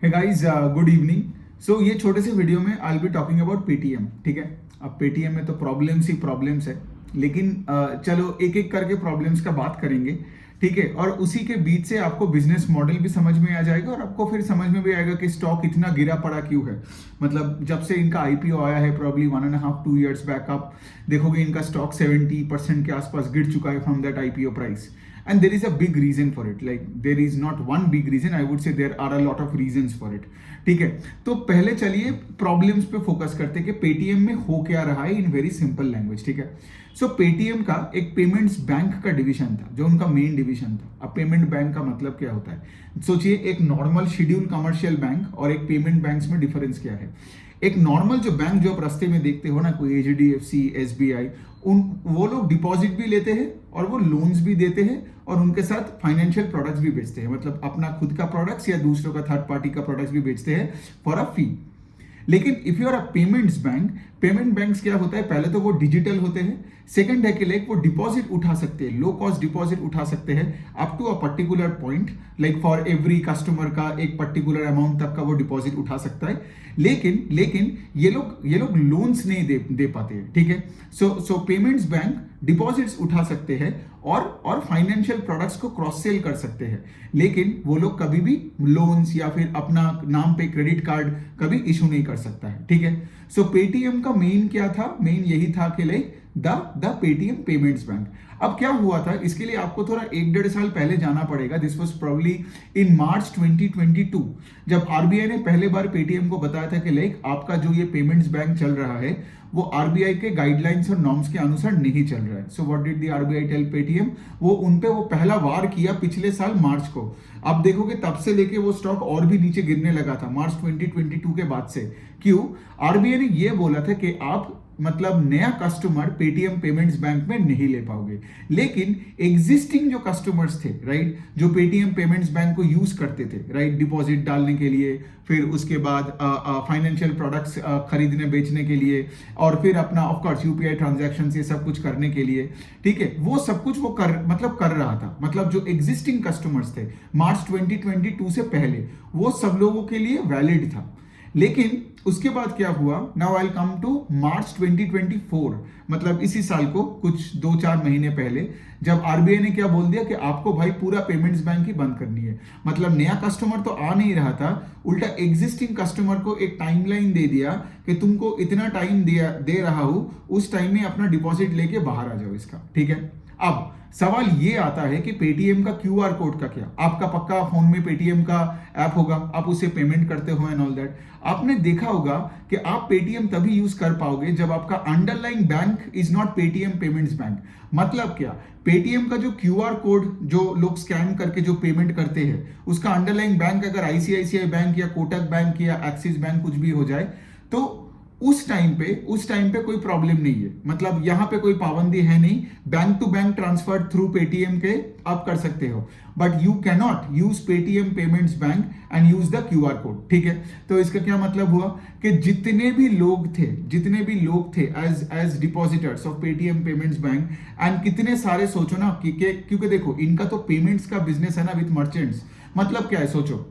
हे guys, good evening. So ये छोटे से वीडियो में I will be talking about Paytm. ठीक है, अब पेटीएम में तो प्रॉब्लम्स ही प्रॉब्लम्स है, लेकिन चलो एक एक करके प्रॉब्लम्स का बात करेंगे। ठीक है, और उसी के बीच से आपको बिजनेस मॉडल भी समझ में आ जाएगा और आपको फिर समझ में भी आएगा कि स्टॉक इतना गिरा पड़ा क्यों है। मतलब जब से इनका आईपीओ आया है प्रॉब्ली 1.5-2 years बैक, आप देखोगे इनका स्टॉक 70% के आसपास गिर चुका है from that IPO price. And there is a big reason for it. Like there is not one big reason, I would say there are a lot of reasons for it. ठीक है, तो पहले चलिए प्रॉब्लम्स पे focus करते हैं कि Paytm में हो क्या रहा है इन वेरी सिंपल लैंग्वेज। ठीक है, सो पेटीएम का एक पेमेंट्स बैंक का डिवीजन था जो उनका मेन डिवीजन था। अब पेमेंट बैंक का मतलब क्या होता है, सोचिए एक नॉर्मल शेड्यूल कमर्शियल बैंक और एक पेमेंट बैंक में डिफरेंस क्या है। एक नॉर्मल जो बैंक जो आप रास्ते में देखते हो ना, कोई एचडीएफसी, एसबीआई, उन वो लोग डिपॉजिट भी लेते हैं और वो लोन्स भी देते हैं और उनके साथ फाइनेंशियल प्रोडक्ट्स भी बेचते हैं, मतलब अपना खुद का प्रोडक्ट्स या दूसरों का थर्ड पार्टी का प्रोडक्ट्स भी बेचते हैं फॉर अ फी। लेकिन if you are a payments bank, payment banks क्या होता है, पहले तो वो डिजिटल होते हैं, सेकंड है कि लाइक वो डिपॉजिट उठा सकते हैं, लो कॉस्ट डिपॉजिट उठा सकते हैं up to a particular point, like for every customer का एक पर्टिकुलर अमाउंट तक का वो डिपॉजिट उठा सकता है। लेकिन ये लोग लोन्स नहीं दे पाते हैं। ठीक है, सो पेमेंट्स बैंक डिपॉजिट्स उठा सकते हैं और फाइनेंशियल प्रोडक्ट्स को क्रॉस सेल कर सकते हैं, लेकिन वो लोग कभी भी लोन्स या फिर अपना नाम पे क्रेडिट कार्ड कभी इशू नहीं कर सकता है। ठीक है, सो पेटीएम का मेन क्या था, मेन यही था कि like the Paytm payments bank. अब क्या हुआ था, इसके लिए आपको थोड़ा 1-1.5 साल पहले जाना पड़ेगा। दिस वाज प्रॉब्ली इन मार्च 2022, जब आरबीआई ने पहले बार पेटीएम को बताया था कि लाइक आपका जो ये पेमेंट्स बैंक चल रहा है वो आरबीआई के गाइडलाइंस और नॉर्म्स के अनुसार नहीं चल रहा है। So what did the RBI tell Paytm, वो उन पे वो पहला वार किया पिछले साल मार्च को। अब देखोगे तब से लेके वो स्टॉक और भी नीचे गिरने लगा था मार्च 2022 के बाद से। क्यों? आरबीआई ने ये बोला था कि आप मतलब नया कस्टमर पेटीएम पेमेंट्स बैंक में नहीं ले पाओगे, लेकिन एग्जिस्टिंग जो कस्टमर्स थे, राइट, जो पेटीएम पेमेंट्स बैंक को यूज करते थे, राइट, डिपॉजिट डालने के लिए, फिर उसके बाद फाइनेंशियल प्रोडक्ट्स खरीदने बेचने के लिए, और फिर अपना ऑफ कोर्स यूपीआई ट्रांजैक्शन ये सब कुछ करने के लिए। ठीक है, वो सब कुछ वो कर रहा था, मतलब जो एग्जिस्टिंग कस्टमर्स थे मार्च 2022 से पहले, वो सब लोगों के लिए वैलिड था। लेकिन उसके बाद क्या हुआ, नाउ आई कम टू मार्च 2024, मतलब इसी साल को कुछ 2-4 महीने पहले, जब आरबीआई ने क्या बोल दिया कि आपको भाई पूरा पेमेंट्स बैंक ही बंद करनी है। मतलब नया कस्टमर तो आ नहीं रहा था, उल्टा एग्जिस्टिंग कस्टमर को एक टाइमलाइन दे दिया कि तुमको इतना टाइम दे रहा हूं, उस टाइम में अपना डिपॉजिट लेके बाहर आ जाओ इसका। ठीक है, अब सवाल ये आता है कि पेटीएम का क्यूआर कोड का क्या, आपका पक्का फोन में पेटीएम का ऐप होगा, आप उससे पेमेंट करते हो एंड ऑल दैट। आपने देखा होगा कि आप पेटीएम तभी यूज कर पाओगे जब आपका underline bank is not Paytm payments bank. मतलब क्या, पेटीएम का जो क्यूआर कोड जो लोग स्कैन करके जो पेमेंट करते हैं, उसका अंडरलाइन बैंक अगर आईसीआईसीआई बैंक या कोटक बैंक या एक्सिस बैंक कुछ भी हो जाए, तो उस टाइम पे कोई प्रॉब्लम नहीं है। मतलब यहां पे कोई पाबंदी है नहीं, bank to bank transfer through Paytm के आप कर सकते हो, but you can not use Paytm payments bank and use the QR code. ठीक है, तो इसका क्या मतलब हुआ कि जितने भी लोग थे as depositors of Paytm payments bank, and कितने सारे, सोचो ना कि क्योंकि देखो इनका तो पेमेंट्स का बिजनेस है ना विथ मर्चेंट्स। मतलब क्या है, सोचो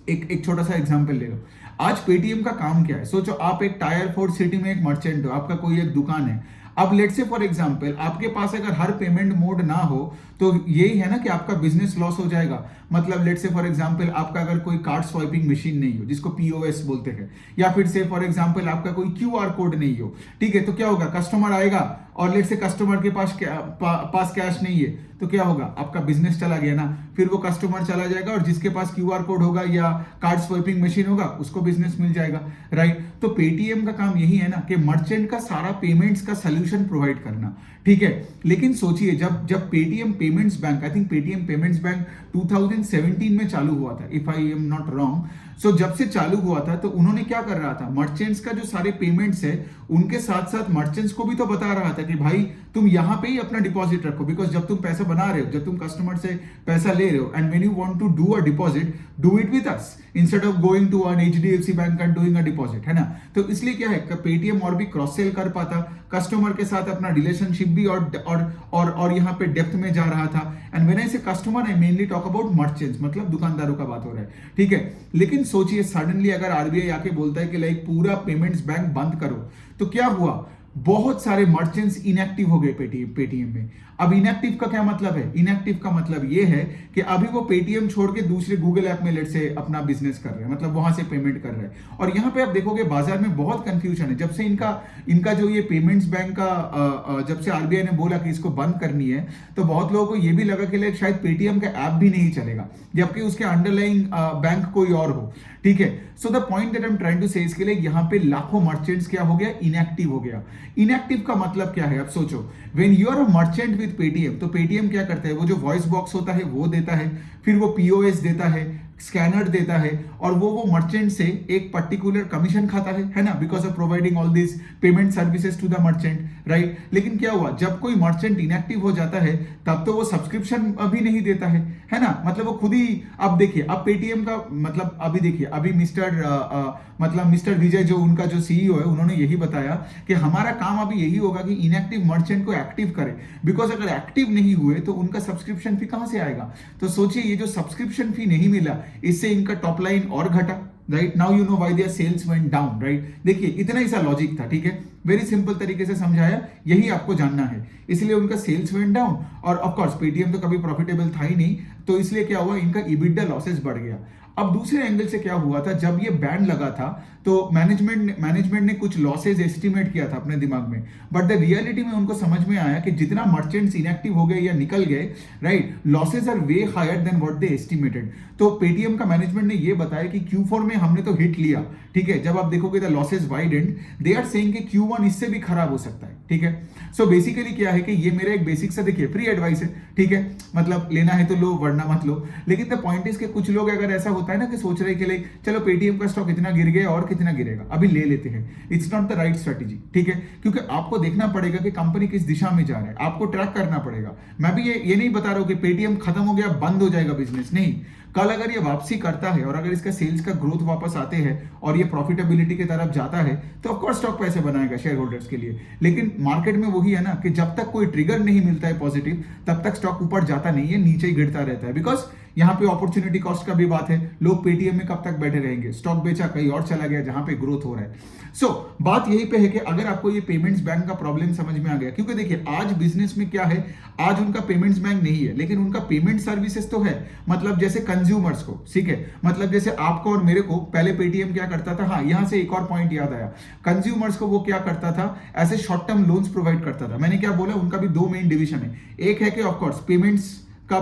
एक छोटा सा एग्जांपल ले लो। आज पेटीएम का काम क्या है, सोचो आप एक टायर 4 सिटी में एक मर्चेंट हो, आपका कोई एक दुकान है। अब लेट से फॉर एग्जांपल आपके पास अगर हर पेमेंट मोड ना हो तो यही है ना कि आपका बिजनेस लॉस हो जाएगा। मतलब लेट से फॉर एग्जांपल आपका अगर कोई कार्ड स्वाइपिंग मशीन नहीं हो जिसको पीओएस बोलते हैं, या फिर से फॉर एग्जांपल आपका कोई क्यूआर कोड नहीं हो, ठीक है, तो क्या होगा, कस्टमर आएगा और लेट से कस्टमर के पास कैश नहीं है, तो क्या होगा, आपका बिजनेस चला गया ना। फिर वो कस्टमर चला जाएगा और जिसके पास क्यूआर कोड होगा या कार्ड स्वाइपिंग मशीन होगा उसको बिजनेस मिल जाएगा, राइट। तो पेटीएम का काम यही है ना कि मर्चेंट का सारा पेमेंट्स का सोल्यूशन प्रोवाइड करना। ठीक है, लेकिन सोचिए जब Paytm payments bank, I think Paytm payments bank 2017 में चालू हुआ था, if I am not wrong. So जब से चालू हुआ था तो उन्होंने क्या कर रहा था, मर्चेंट्स का जो सारे पेमेंट्स है उनके साथ साथ मर्चेंट्स को भी तो बता रहा था कि भाई तुम यहाँ पे ही अपना डिपॉजिट रखो, बिकॉज जब तुम पैसा बना रहे हो, जब तुम कस्टमर से पैसा ले रहे हो, and when you want to do a deposit, do it with us instead of going to an HDFC bank and doing a deposit, है ना। तो इसलिए क्या है, पेटीएम और भी क्रॉस सेल कर पाता, कस्टमर के साथ अपना रिलेशनशिप भी और यहाँ पे डेप्थ में जा रहा था। एंड व्हेन आई से customer, I mainly talk about merchants, मतलब दुकानदारों का बात हो रहा है, ठीक है। लेकिन सोचिए सडनली अगर आरबीआई आके बोलता है कि लाइक पूरा पेमेंट्स बैंक बंद करो, तो क्या हुआ, बहुत सारे मर्चेंट्स इनएक्टिव हो गए पेटीएम में। अब इनएक्टिव का क्या मतलब है, इनएक्टिव का मतलब ये है कि अभी वो पेटीएम छोड़ के दूसरे गूगल ऐप में लेट से अपना बिजनेस कर रहे हैं, मतलब वहां से पेमेंट कर रहे हैं। और यहाँ पे आप देखोगे बाजार में बहुत कंफ्यूजन है, जब से इनका जो ये पेमेंट्स बैंक का जब से आरबीआई ने बोला कि इसको बंद करनी है, तो बहुत लोगों को ये भी लगा कि लाइक शायद पेटीएम का ऐप भी नहीं चलेगा, जबकि उसके अंडरलाइंग बैंक कोई और हो, ठीक है। So the point that I am trying to say, इसके लिए यहाँ पे लाखों मर्चेंट्स क्या हो गया, इनएक्टिव हो गया। इनएक्टिव का मतलब क्या है, अब सोचो, when you are a merchant with Paytm, तो पेटीएम क्या करता है, वो जो वॉइस बॉक्स होता है वो देता है, फिर वो पीओएस देता है, स्कैनर देता है, और वो मर्चेंट से एक पर्टिकुलर कमीशन खाता है ना, because of providing all this payment services to the merchant, right. लेकिन क्या हुआ, जब कोई मर्चेंट इनएक्टिव हो जाता है, तब तो वो सब्सक्रिप्शन अभी नहीं देता है ना, मतलब वो खुद ही, अब देखिए, अब पेटीएम का मतलब, अभी देखिए, अभी मिस्टर विजय जो उनका जो सीईओ है, उन्होंने यही बताया कि हमारा काम अभी यही होगा कि इनएक्टिव मर्चेंट को एक्टिव करें, बिकॉज अगर एक्टिव नहीं हुए तो उनका सब्सक्रिप्शन फी कहां से आएगा। तो सोचिए, ये जो सब्सक्रिप्शन फी नहीं मिला, इससे इनका टॉप लाइन और घटा, right. Now you know why their sales went down, right. देखिए, इतना ही सा लॉजिक था, ठीक है, वेरी सिंपल तरीके से समझाया, यही आपको जानना है। इसलिए उनका सेल्स वेंट डाउन, और ऑफ कोर्स पेटीएम तो कभी प्रॉफिटेबल था ही नहीं, तो इसलिए क्या हुआ, इनका इबिडा लॉसेस बढ़ गया। अब दूसरे एंगल से क्या हुआ था, जब ये बैन लगा था तो मैनेजमेंट ने कुछ लॉसेज एस्टिमेट किया था अपने दिमाग में, बट द रियलिटी में उनको समझ में आया कि जितना मर्चेंट्स इनएक्टिव हो गए या निकल गए, right, losses are way higher than what they estimated. तो पेटीएम का मैनेजमेंट ने ये बताया कि Q4 में हमने तो हिट लिया, ठीक है, जब आप देखोगे the losses widened, they are saying कि Q1 इससे भी खराब हो सकता है, ठीक है। सो बेसिकली क्या है कि ये मेरा एक बेसिक सा, देखिए, फ्री एडवाइस है, ठीक है, मतलब लेना है तो लो वरना मत लो। लेकिन द पॉइंट इज कि कुछ लोग अगर ऐसा होता है ना कि सोच रहे कि लाइक चलो पेटीएम का स्टॉक इतना गिर गया और कितना गिरेगा, अभी ले लेते हैं, it's not the right strategy, ठीक है, क्योंकि आपको देखना पड़ेगा कि कंपनी किस दिशा में जा रहा है, आपको ट्रैक करना पड़ेगा। मैं भी ये नहीं बता रहा हूं कि पेटीएम खत्म हो गया, बंद हो जाएगा बिजनेस, नहीं। कल अगर ये वापसी करता है और अगर इसका सेल्स का ग्रोथ वापस आते हैं और ये प्रॉफिटेबिलिटी की तरफ जाता है, तो ऑफकोर्स स्टॉक पैसे बनाएगा शेयर होल्डर्स के लिए। लेकिन मार्केट में वही है ना कि जब तक कोई ट्रिगर नहीं मिलता है पॉजिटिव, तब तक स्टॉक ऊपर जाता नहीं है, नीचे ही गिरता रहता है, बिकॉज यहाँ पे अपॉर्चुनिटी कॉस्ट का भी बात है, लोग पेटीएम में कब तक बैठे रहेंगे, स्टॉक बेचा कहीं और चला गया जहां पे ग्रोथ हो रहा है। सो बात यही पे है कि अगर आपको ये पेमेंट्स बैंक का प्रॉब्लम समझ में आ गया, क्योंकि देखिए आज बिजनेस में क्या है, आज उनका पेमेंट्स बैंक नहीं है, लेकिन उनका पेमेंट सर्विसेज तो है, मतलब जैसे कंज्यूमर्स को, ठीक है, मतलब जैसे आपको और मेरे को पहले पेटीएम क्या करता था, हाँ, यहां से एक और पॉइंट याद आया, कंज्यूमर्स को वो क्या करता था, ऐसे शॉर्ट टर्म लोन्स प्रोवाइड करता था। मैंने क्या बोला, उनका भी दो मेन डिवीजन है, एक है कि ऑफकोर्स पेमेंट्स का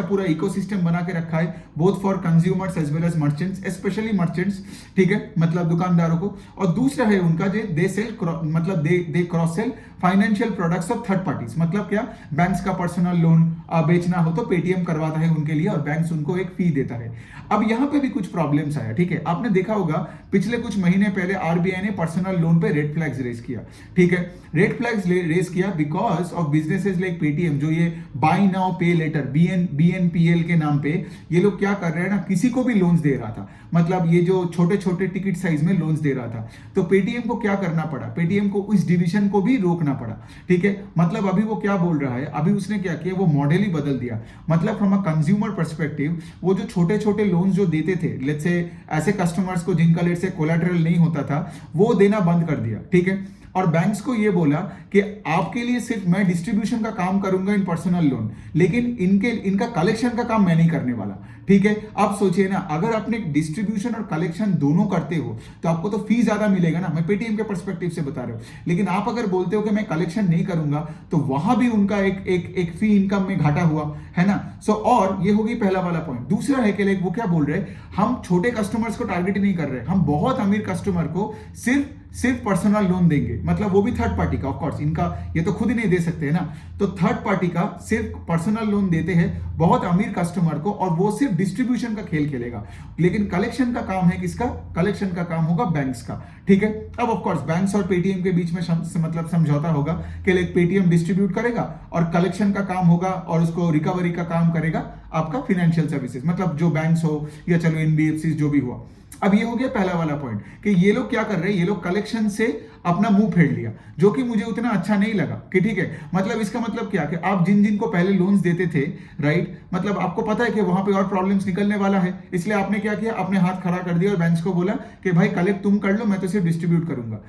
पूरा इकोसिस्टम बना के रखा है, both for consumers as well as merchants, specially merchants, ठीक है, मतलब दुकानदारों को। और दूसरा है उनका जो दे सेल, मतलब they cross sell financial products of third parties, मतलब क्या, बैंक्स का पर्सनल लोन बेचना हो तो पेटीएम करवाता है उनके लिए और बैंक्स उनको एक फी देता है। अब यहाँ पे भी कुछ प्रॉब्लम्स आया, ठीक है, आपने देखा होगा पिछले कुछ महीने पहले आरबीआई ने पर्सनल लोन पे रेड फ्लैग्स रेज किया, ठीक है, रेड फ्लैग्स रेज किया because of businesses like Paytm, जो ये बाय नाउ पे लेटर BNPL के नाम पे ये लोग क्या कर रहे हैं ना, किसी को भी लोन्स दे रहा था, मतलब ये जो छोटे छोटे टिकट साइज में लोन्स दे रहा था। तो पेटीएम को क्या करना पड़ा, पेटीएम को इस डिवीजन को भी रोकना पड़ा, ठीक है। मतलब अभी वो क्या बोल रहा है, अभी उसने क्या किया, वो मॉडल ही बदल दिया, मतलब फ्रॉम अ कंज्यूमर पर्सपेक्टिव वो जो छोटे छोटे लोन्स जो देते थे लेट्स से ऐसे कस्टमर्स को जिनका लेट्स से कोलैटरल नहीं होता था, वो देना बंद कर दिया, ठीक है। और बैंक्स को ये बोला कि आपके लिए सिर्फ मैं डिस्ट्रीब्यूशन का काम करूंगा इन पर्सनल लोन, लेकिन इनका कलेक्शन का काम मैं नहीं करने वाला, ठीक है। आप सोचिए ना, अगर आपने डिस्ट्रीब्यूशन और कलेक्शन दोनों करते हो तो आपको तो फी ज्यादा मिलेगा ना, मैं पेटीएम के पर्सपेक्टिव से बता रहा हूं। लेकिन आप अगर बोलते हो कि मैं कलेक्शन नहीं करूंगा, तो वहां भी उनका एक फी इनकम में घाटा हुआ, है ना। सो और ये होगी पहला वाला पॉइंट। दूसरा है कि वो क्या बोल रहे हैं, हम छोटे कस्टमर्स को टारगेट नहीं कर रहे, हम बहुत अमीर कस्टमर को सिर्फ सिर्फ पर्सनल लोन देंगे, मतलब वो भी थर्ड पार्टी का, ऑफ कोर्स इनका ये तो खुद ही नहीं दे सकते है ना, तो थर्ड पार्टी का सिर्फ पर्सनल लोन देते हैं बहुत अमीर कस्टमर को, और वो सिर्फ डिस्ट्रीब्यूशन का खेल खेलेगा, लेकिन कलेक्शन का काम है किसका? कलेक्शन का काम होगा बैंक्स का, ठीक है। अब ऑफ कोर्स बैंक्स और पेटीएम के बीच में मतलब समझौता होगा कि लाइक पेटीएम डिस्ट्रीब्यूट करेगा और कलेक्शन का काम होगा और उसको रिकवरी का काम करेगा आपका फाइनेंशियल सर्विसेज, मतलब जो बैंक्स हो या चलो एनबीएफसी जो भी हुआ। अब ये हो गया पहला वाला पॉइंट कि ये लोग क्या कर रहे हैं, ये लोग कलेक्शन से अपना मुंह फेर लिया, जो कि मुझे उतना अच्छा नहीं लगा कि ठीक है, मतलब इसका मतलब क्या कि आप जिन जिन को पहले लोन्स देते थे, राइट, मतलब आपको पता है कि वहां पे और प्रॉब्लम्स निकलने वाला है, इसलिए आपने क्या किया, अपने हाथ खड़ा कर दिया और बैंक्स को बोला कि भाई कलेक्ट तुम कर लो, मैं तो सिर्फ डिस्ट्रीब्यूट करूंगा।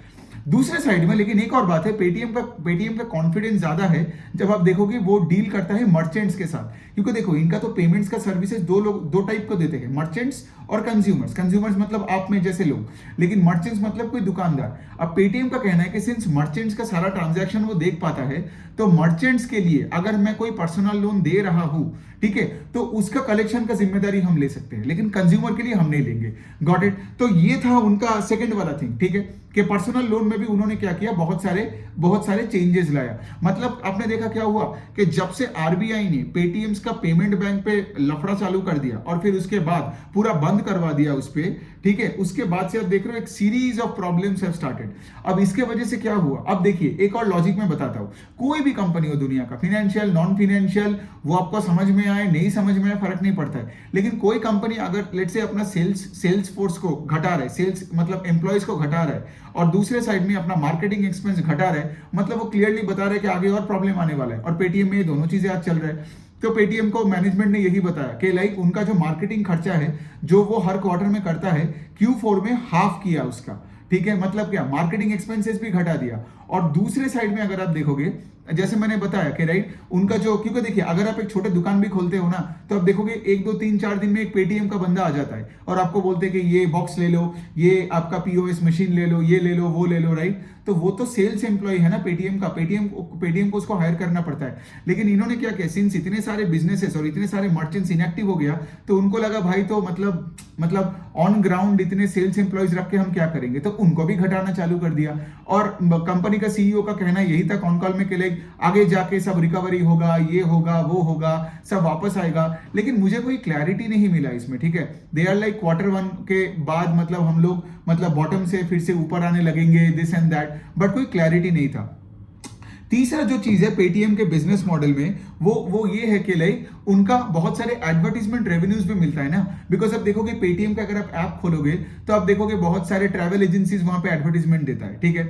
दूसरे साइड में लेकिन एक और बात है, पेटीएम का कॉन्फिडेंस ज्यादा है जब आप देखोगे वो डील करता है मर्चेंट्स के साथ, क्योंकि देखो इनका तो पेमेंट्स का सर्विसेज दो टाइप को देते हैं, मर्चेंट्स और कंज्यूमर्स। कंज्यूमर्स मतलब आप में जैसे लोग, लेकिन मर्चेंट्स मतलब कोई दुकानदार। अब पेटीएम का कहना है कि सिंस मर्चेंट्स का सारा ट्रांजैक्शन वो देख पाता है, तो मर्चेंट्स के लिए अगर मैं कोई पर्सनल लोन दे रहा हूं, ठीक है, तो उसका कलेक्शन का जिम्मेदारी हम ले सकते हैं, लेकिन कंज्यूमर के लिए हम नहीं लेंगे। Got it. तो ये था उनका सेकंड वाला थिंग, ठीक है, कि पर्सनल लोन में भी उन्होंने क्या किया, बहुत सारे चेंजेस लाया। मतलब आपने देखा क्या हुआ कि जब से आरबीआई ने पेटीएम्स का पेमेंट बैंक पे लफड़ा चालू कर दिया और फिर उसके बाद पूरा बंद करवा दिया उस पे, ठीक है, उसके बाद से आप देख रहे हो एक series of problems have started. अब इसके वजह से क्या हुआ, अब देखिए एक और लॉजिक मैं बताता हूं, कोई भी कंपनी हो दुनिया का, फाइनेंशियल नॉन फाइनेंशियल, वो आपको समझ में आए नहीं समझ में आए फर्क नहीं पड़ता है, लेकिन कोई कंपनी अगर लेट से अपना सेल्स फोर्स को घटा रहा है, सेल्स मतलब एम्प्लॉयज को घटा रहा है, और दूसरे साइड में अपना मार्केटिंग एक्सपेंस घटा रहा है, मतलब वो क्लियरली बता रहा है कि आगे और प्रॉब्लम आने वाला है, और पेटीएम में ये दोनों चीजें आज चल रहा है। तो पेटीएम को मैनेजमेंट ने यही बताया कि लाइक उनका जो मार्केटिंग खर्चा है जो वो हर क्वार्टर में करता है, Q4 में हाफ किया उसका, ठीक है, मतलब क्या, मार्केटिंग एक्सपेंसेस भी घटा दिया। और दूसरे साइड में अगर आप देखोगे, जैसे मैंने बताया कि राइट, उनका जो, क्योंकि देखिए अगर आप एक छोटे दुकान भी खोलते हो ना, तो आप देखोगे 1 2 3 4 दिन में एक पेटीएम का बंदा आ जाता है और आपको बोलते हैं कि ये बॉक्स ले लो, ये आपका पीओएस मशीन ले लो, ये ले लो, वो ले लो, राइट। तो वो तो सेल्स एम्प्लॉय है ना पेटीएम का, पेटीएम को उसको हायर करना पड़ता है। लेकिन इन्होंने क्या किया, सिंस इतने सारे बिजनेसेस और इतने सारे मर्चेंट्स इनएक्टिव हो गया, तो उनको लगा भाई तो मतलब ऑन ग्राउंड इतने सेल्स एम्प्लॉयज रख के हम क्या करेंगे, तो उनको भी घटाना चालू कर दिया। और कंपनी का सीईओ का कहना यही था कॉन कॉल में कि लाइक आगे जाके सब रिकवरी होगा, ये होगा, वो होगा, सब वापस आएगा, लेकिन मुझे कोई क्लैरिटी नहीं मिला इसमें, ठीक है। दे आर लाइक Q1 के बाद मतलब हम लोग मतलब बॉटम से फिर से ऊपर आने लगेंगे, दिस एंड दैट, बट कोई क्लैरिटी नहीं था। तीसरा जो चीज है पेटीएम के बिजनेस मॉडल में, वो ये है कि लाइक उनका बहुत सारे एडवर्टीजमेंट रेवेन्यूज भी मिलता है ना, बिकॉज अब देखोगे पेटीएम का अगर आप ऐप खोलोगे तो आप देखोगे बहुत सारे ट्रैवल एजेंसीज वहां पे एडवर्टीजमेंट देता है, ठीक है,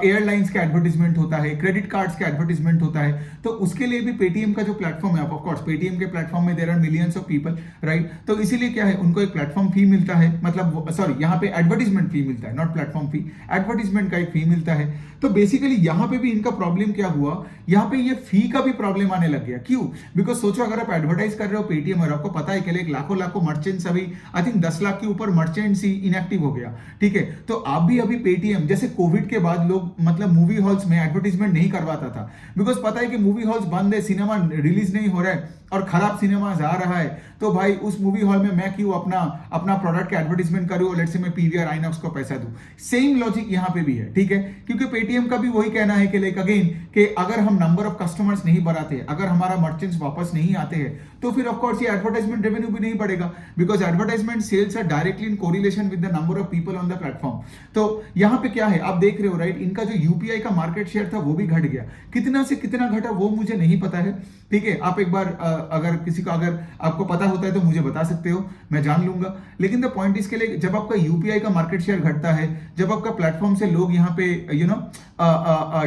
एयरलाइंस का एडवर्टीजमेंट होता है, क्रेडिट कार्ड्स का एडवर्टीजमेंट होता है, तो उसके लिए भी पेटीएम का जो प्लेटफॉर्म है, ऑफ कोर्स पेटीएम के प्लेटफॉर्म में there are millions of people, right, तो इसीलिए क्या है, उनको एक प्लेटफॉर्म फी मिलता है, मतलब सॉरी यहाँ पे एडवर्टीजमेंट फी मिलता है, नॉट प्लेटफॉर्म फी, एडवर्टीजमेंट का एक फी मिलता है। तो बेसिकली यहाँ पे भी इनका प्रॉब्लम क्या हुआ, यहाँ पे ये फी का भी प्रॉब्लम आने लग गया। क्यों? बिकॉज सोचो अगर आप एडवर्टाइज कर रहे हो पेटीएम और आपको पता है कि लाइक लाखों मर्चेंट्स, अभी आई थिंक 10 लाख के ऊपर मर्चेंट्स ही इनएक्टिव हो गया, ठीक है, तो आप भी अभी पेटीएम, जैसे कोविड के बाद लोग मतलब मूवी हॉल्स में एडवर्टीजमेंट नहीं करवाता था, बिकॉज पता है कि मूवी हॉल्स बंद है, सिनेमा रिलीज नहीं हो रहा है और खराब सिनेमाज आ रहा है, तो भाई उस मूवी हॉल में मैं क्यों अपना प्रोडक्ट का एडवर्टीजमेंट करूं, लेट्स से मैं पीवीआर आइनॉक्स को पैसा दूं। सेम लॉजिक यहां पे भी है, ठीक है, क्योंकि पेटीएम का भी वही कहना है कि लाइक अगेन कि अगर हम नंबर ऑफ कस्टमर्स नहीं बढ़ाते, अगर हमारा मर्चेंट्स वापस नहीं आते हैं, तो फिर ऑफ कोर्स ये एडवर्टाइजमेंट रेवेन्यू भी नहीं बढ़ेगा, because advertisement sales are directly in correlation with the number of people on the platform. तो यहां पे क्या है, आप देख रहे हो राइट, इनका जो यूपीआई का मार्केट शेयर था वो भी घट गया, कितना से कितना घटा वो मुझे नहीं पता है, ठीक है, आप एक बार अगर किसी को अगर आपको पता होता है तो मुझे बता सकते हो, मैं जान लूंगा। लेकिन द पॉइंट इसके लिए, जब आपका यूपीआई का मार्केट शेयर घटता है, जब आपका प्लेटफॉर्म से लोग यहाँ पे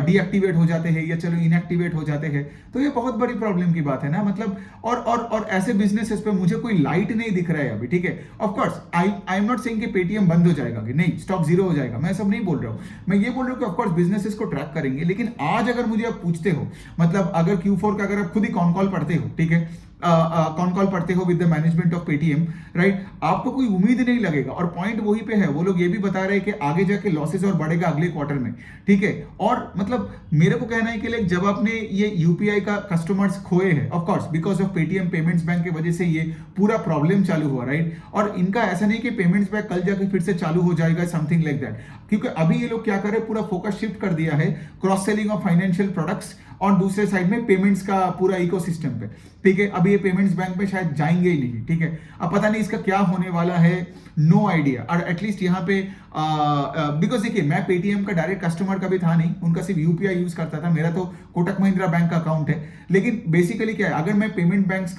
डीएक्टिवेट हो जाते हैं या चलो इनएक्टिवेट हो जाते हैं, तो ये बहुत बड़ी प्रॉब्लम की बात है ना, मतलब और ऐसे बिजनेसेस पे मुझे कोई लाइट नहीं दिख रहा है अभी, ठीक है। Of course I am not saying कि पेटीएम बंद हो जाएगा, कि नहीं स्टॉक जीरो हो जाएगा, मैं सब नहीं बोल रहा हूँ, मैं ये बोल रहा हूँ कि ऑफ कोर्स बिजनेसेस को ट्रैक करेंगे, लेकिन आज अगर मुझे आप पूछते हो, मतलब अगर Q4 का अगर आप खुद ही कॉन कॉल पढ़ते हो, ठीक है, कॉन कॉल पढ़ते हो with the management of Paytm, right, आपको कोई उम्मीद नहीं लगेगा। और पॉइंट वही पे है, वो लोग ये भी बता रहे हैं कि आगे जाके लॉसेस और बढ़ेगा अगले क्वार्टर में, ठीक है। और मतलब मेरे को कहना है कि लाइक जब आपने ये यूपीआई का कस्टमर्स खोए हैं, of course because of Paytm payments bank की वजह से ये पूरा प्रॉब्लम चालू हुआ, राइट। और इनका ऐसा नहीं कि पेमेंट्स बैंक कल जाके फिर से चालू हो जाएगा, समथिंग लाइक दैट, क्योंकि अभी ये लोग क्या कर रहे हैं, पूरा फोकस शिफ्ट कर दिया है cross selling of financial products और दूसरे साइड में पेमेंट्स का पूरा इकोसिस्टम पे, ठीक है। अभी ये पेमेंट्स बैंक में शायद जाएंगे ही नहीं, ठीक है। अब पता नहीं इसका क्या होने वाला है, नो आइडिया। और एटलीस्ट यहाँ पे बिकॉज देखिए मैं पेटीएम का डायरेक्ट कस्टमर कभी था नहीं, उनका सिर्फ यूपीआई यूज करता था, मेरा तो कोटक महिंद्रा बैंक का अकाउंट है। लेकिन बेसिकली क्या है, अगर मैं पेमेंट बैंक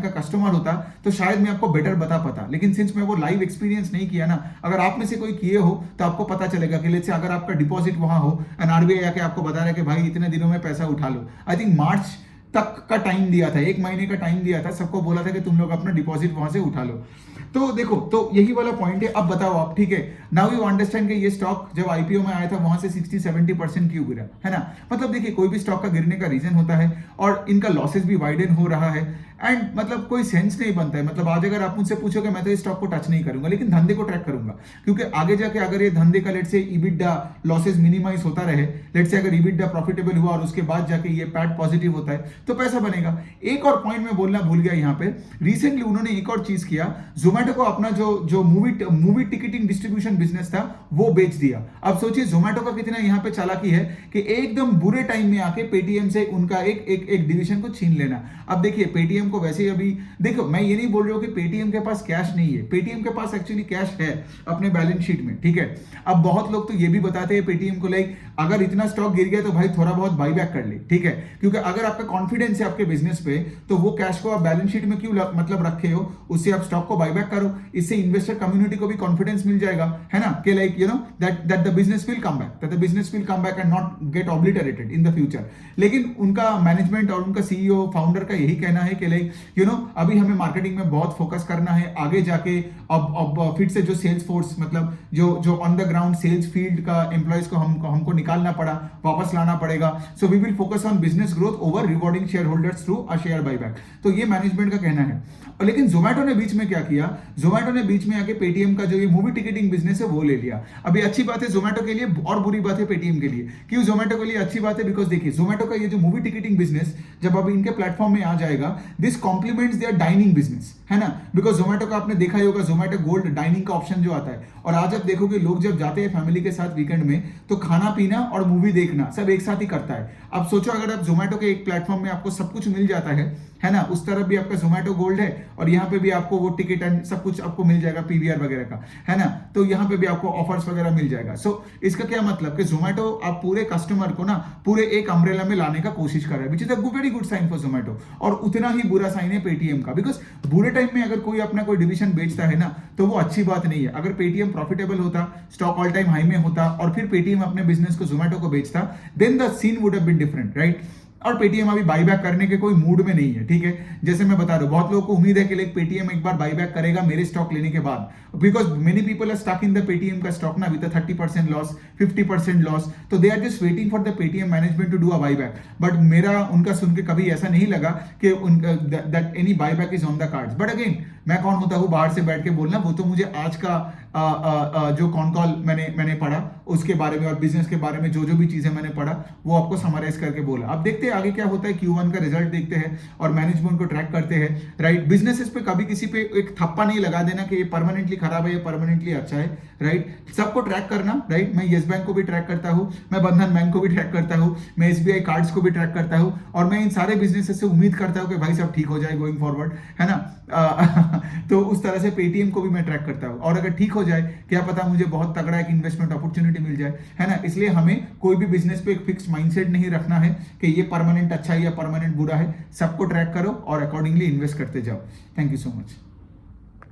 का कस्टमर होता तो शायद मैं आपको बेटर बता पाता, लेकिन सिंस मैं वो लाइव एक्सपीरियंस नहीं किया ना, अगर आप में से कोई किए हो तो आपको पता चलेगा कि लेट्स से अगर आपका डिपॉजिट वहां हो एंड आरबीआई आके आपको बता रहा है कि भाई इतने दिनों में पैसा उठा लो। आई थिंक मार्च तक का टाइम दिया था, 1 महीने का टाइम दिया था, सबको बोला था कि तुम लोग अपना डिपॉजिट वहां से उठा लो। तो देखो, तो यही वाला पॉइंट है। अब बताओ आप, ठीक है, नाउ यू अंडरस्टैंड कि ये स्टॉक जब आईपीओ में आया था वहां से 60-70% क्यों गिरा, है ना। मतलब देखिए कोई भी स्टॉक का गिरने का रीजन होता है और इनका लॉसेस भी वाइडन हो रहा है एंड मतलब कोई सेंस नहीं बनता है। मतलब आज अगर आप मुझसे पूछोगे मैं तो इस स्टॉक को टच नहीं करूंगा, लेकिन धंधे को ट्रैक करूंगा, क्योंकि आगे जाके अगर ये धंधे का लेट से ईबिटडा लॉसेस मिनिमाइज होता रहे, लेट से अगर ईबिटडा प्रॉफिटेबल हुआ और उसके बाद जाके ये पैट पॉजिटिव होता है तो पैसा बनेगा। एक और पॉइंट मैं बोलना भूल गया यहाँ पे, रिसेंटली उन्होंने एक और चीज किया, जोमेटो को अपना जो मूवी टिकटिंग डिस्ट्रीब्यूशन बिजनेस था वो बेच दिया। अब सोचिए जोमेटो का कितना यहाँ पे चालाकी है कि एकदम बुरे टाइम में आके पेटीएम से उनका एक डिवीजन को छीन लेना। अब देखिए पेटीएम को वैसे ही अभी देखो, मैं ये नहीं बोल रहा हूँ कि पेटीएम के पास कैश नहीं है, पेटीएम के पास एक्चुअली कैश है अपने बैलेंस शीट में, ठीक है। अब बहुत लोग तो ये भी बताते हैं पेटीएम को लाइक अगर इतना स्टॉक गिर गया तो भाई थोड़ा बहुत बाईबैक कर ले, ठीक है, क्योंकि अगर आपका कॉन्फिडेंस है आपके बिजनेस पे तो वो कैश को आप बैलेंस शीट में क्यों मतलब रखे हो, उससे आप स्टॉक को बाईबैक करो, इससे इन्वेस्टर कम्युनिटी को भी कॉन्फिडेंस मिल जाएगा, है ना, कि like you know that the business will come back, that the business will come back and not gate obliterated in the future. लेकिन उनका मैनेजमेंट और उनका सीईओ फाउंडर का यही कहना है कि लाइक यू नो अभी हमें मार्केटिंग में बहुत फोकस करना है, आगे जाके अब फिर से जो सेल्स फोर्स मतलब जो on the ground sales field का एम्प्लॉयज को हमको निकालना पड़ा, वापस लाना पड़ेगा। So we will focus on business growth over rewarding shareholders through a share buyback. तो ये मैनेजमेंट का कहना है। लेकिन जोमेटो ने बीच में क्या किया, जोमेटो ने बीच में आके पेटीएम का जो ये मूवी टिकटिंग बिजनेस है वो ले लिया। अभी अच्छी बात है जोमेटो के लिए और बुरी बात है पेटीएम के लिए। क्यों जोमेटो के लिए अच्छी बात है, बिकॉज देखिए जोमेटो का ये जो मूवी टिकटिंग बिजनेस जब अभी इनके प्लेटफॉर्म में आ जाएगा, this complements their dining business, है ना, बिकॉज जोमेटो का आपने देखा ही होगा, जोमेटो गोल्ड डाइनिंग का ऑप्शन जो आता है, और आज आप देखोगे लोग जब जाते हैं फैमिली के साथ वीकेंड में तो खाना पीना और मूवी देखना सब एक साथ ही करता है। अब सोचो अगर आप जोमेटो के एक प्लेटफॉर्म में आपको सब कुछ मिल जाता है ना, उस तरफ भी आपका जोमेटो गोल्ड है और यहाँ पे भी आपको वो टिकट एंड सब कुछ आपको मिल जाएगा, पीवीआर वगैरह का, है ना, तो यहाँ पे भी आपको ऑफर्स वगैरह मिल जाएगा। सो इसका क्या मतलब कि जोमेटो आप पूरे कस्टमर को ना पूरे एक अम्ब्रेला में लाने का कोशिश कर रहा है, which is a very good sign for Zomato. और उतना ही बुरा साइन है पेटीएम का, बिकॉज बुरे टाइम में अगर कोई अपना कोई डिवीजन बेचता है ना तो वो अच्छी बात नहीं है। अगर पेटीएम प्रॉफिटेबल होता, स्टॉक ऑल टाइम हाई में होता और फिर पेटीएम अपने बिजनेस को जोमेटो को बेचता, then the scene would have been different, right. और पेटीएम अभी बाईबैक करने के कोई मूड में नहीं है, ठीक है। जैसे मैं बता रहा हूं बहुत लोगों को उम्मीद है कि लाइक पेटीएम एक बार बाईबैक करेगा मेरे स्टॉक लेने के बाद, because many people are stuck in the Paytm का स्टॉक ना विद 30% लॉस, 50% लॉस, तो they are just waiting for the Paytm management to do a buyback. But मेरा उनका सुन के कभी ऐसा नहीं लगा कि that any buyback is on the cards. But again मैं कौन होता हूँ बाहर से बैठ के बोलना, वो तो मुझे आज का जो कॉन कॉल मैंने पढ़ा उसके बारे में और बिजनेस के बारे में जो भी चीजें मैंने पढ़ा वो आपको समराइज करके बोला। अब देखते हैं आगे क्या होता है, Q1 का रिजल्ट देखते हैं और मैनेजमेंट को ट्रैक करते हैं, राइट। बिजनेसेस पे कभी किसी पे एक थप्पा नहीं लगा देना कि ये परमानेंटली खराब है, ये परमानेंटली अच्छा है, राइट। सबको ट्रैक करना, राइट। मैं येस बैंक को भी ट्रैक करता हूँ, मैं बंधन बैंक को भी ट्रैक करता हूँ, मैं SBI कार्ड्स को भी ट्रैक करता हूँ और मैं इन सारे बिजनेसेस से उम्मीद करता हूँ कि भाई सब ठीक हो जाए गोइंग फॉरवर्ड, है ना। तो उस तरह से पेटीएम को भी मैं ट्रैक करता हूँ और अगर ठीक हो जाए क्या पता मुझे बहुत तगड़ा एक इन्वेस्टमेंट अपॉर्चुनिटी मिल जाए, है ना। इसलिए हमें कोई भी बिजनेस पे एक फिक्स माइंडसेट नहीं रखना है कि ये परमानेंट अच्छा है या परमानेंट बुरा है। सबको ट्रैक करो और अकॉर्डिंगली इन्वेस्ट करते जाओ। Thank you so much.